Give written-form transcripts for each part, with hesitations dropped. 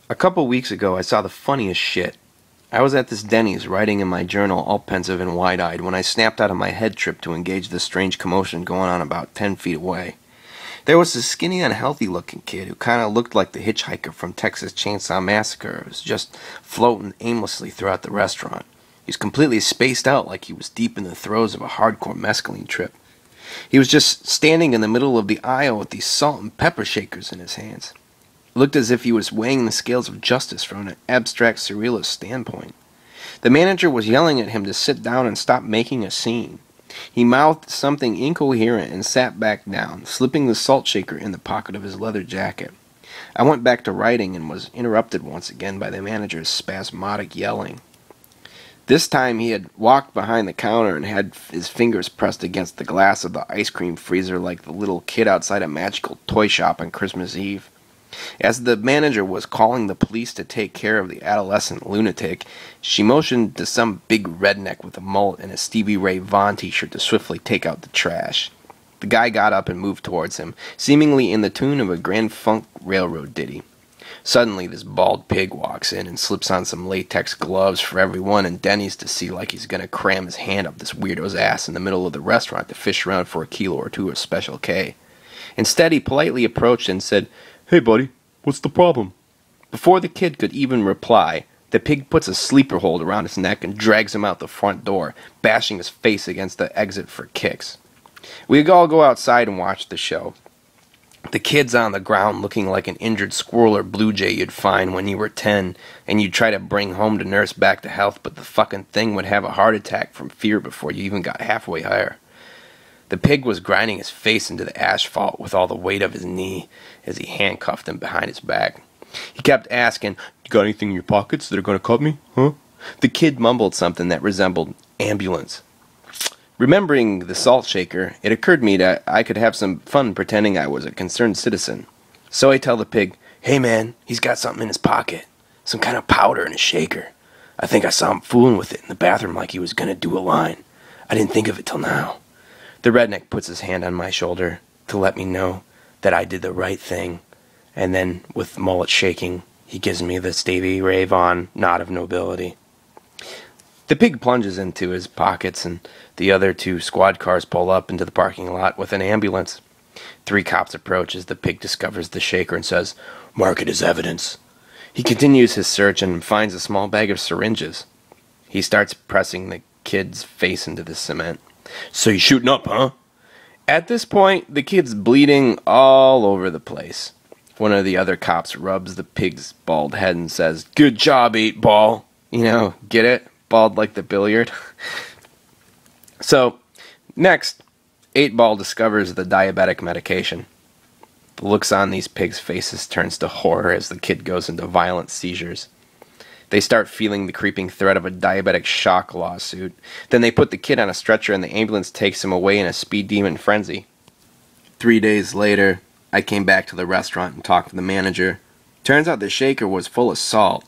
A couple weeks ago, I saw the funniest shit. I was at this Denny's, writing in my journal, all pensive and wide-eyed, when I snapped out of my head trip to engage the strange commotion going on about 10 feet away. There was this skinny, unhealthy-looking kid who kind of looked like the hitchhiker from Texas Chainsaw Massacre, who was just floating aimlessly throughout the restaurant. He was completely spaced out, like he was deep in the throes of a hardcore mescaline trip. He was just standing in the middle of the aisle with these salt and pepper shakers in his hands. It looked as if he was weighing the scales of justice from an abstract surrealist standpoint. The manager was yelling at him to sit down and stop making a scene. He mouthed something incoherent and sat back down, slipping the salt shaker in the pocket of his leather jacket. I went back to writing and was interrupted once again by the manager's spasmodic yelling. This time he had walked behind the counter and had his fingers pressed against the glass of the ice cream freezer like the little kid outside a magical toy shop on Christmas Eve. As the manager was calling the police to take care of the adolescent lunatic, she motioned to some big redneck with a mullet and a Stevie Ray Vaughan t-shirt to swiftly take out the trash. The guy got up and moved towards him, seemingly in the tune of a Grand Funk Railroad ditty. Suddenly, this bald pig walks in and slips on some latex gloves for everyone in Denny's to see, like he's going to cram his hand up this weirdo's ass in the middle of the restaurant to fish around for a kilo or two of Special K. Instead, he politely approached and said, "Hey, buddy, what's the problem?" Before the kid could even reply, the pig puts a sleeper hold around his neck and drags him out the front door, bashing his face against the exit for kicks. We all go outside and watch the show. The kid's on the ground looking like an injured squirrel or blue jay you'd find when you were 10, and you'd try to bring home to nurse back to health, but the fucking thing would have a heart attack from fear before you even got halfway higher. The pig was grinding his face into the asphalt with all the weight of his knee as he handcuffed him behind his back. He kept asking, "You got anything in your pockets that are going to cut me, huh?" The kid mumbled something that resembled ambulance. Remembering the salt shaker, it occurred to me that I could have some fun pretending I was a concerned citizen. So I tell the pig, "Hey man, he's got something in his pocket. Some kind of powder in his shaker. I think I saw him fooling with it in the bathroom like he was going to do a line. I didn't think of it till now." The redneck puts his hand on my shoulder to let me know that I did the right thing, and then, with mullet shaking, he gives me the Stevie Ray Vaughan nod of nobility. The pig plunges into his pockets, and the other two squad cars pull up into the parking lot with an ambulance. 3 cops approach as the pig discovers the shaker and says, "Mark it as evidence." He continues his search and finds a small bag of syringes. He starts pressing the kid's face into the cement. "So you shooting up, huh?" At this point, the kid's bleeding all over the place. One of the other cops rubs the pig's bald head and says, "Good job, 8-ball. You know, get it? Bald like the billiard." So, next, 8-ball discovers the diabetic medication. The looks on these pigs' faces turns to horror as the kid goes into violent seizures. They start feeling the creeping threat of a diabetic shock lawsuit. Then they put the kid on a stretcher and the ambulance takes him away in a speed demon frenzy. 3 days later, I came back to the restaurant and talked to the manager. Turns out the shaker was full of salt,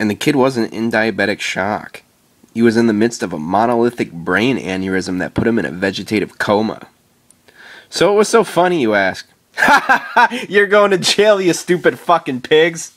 and the kid wasn't in diabetic shock. He was in the midst of a monolithic brain aneurysm that put him in a vegetative coma. So it was so funny, you ask? Ha ha ha! You're going to jail, you stupid fucking pigs!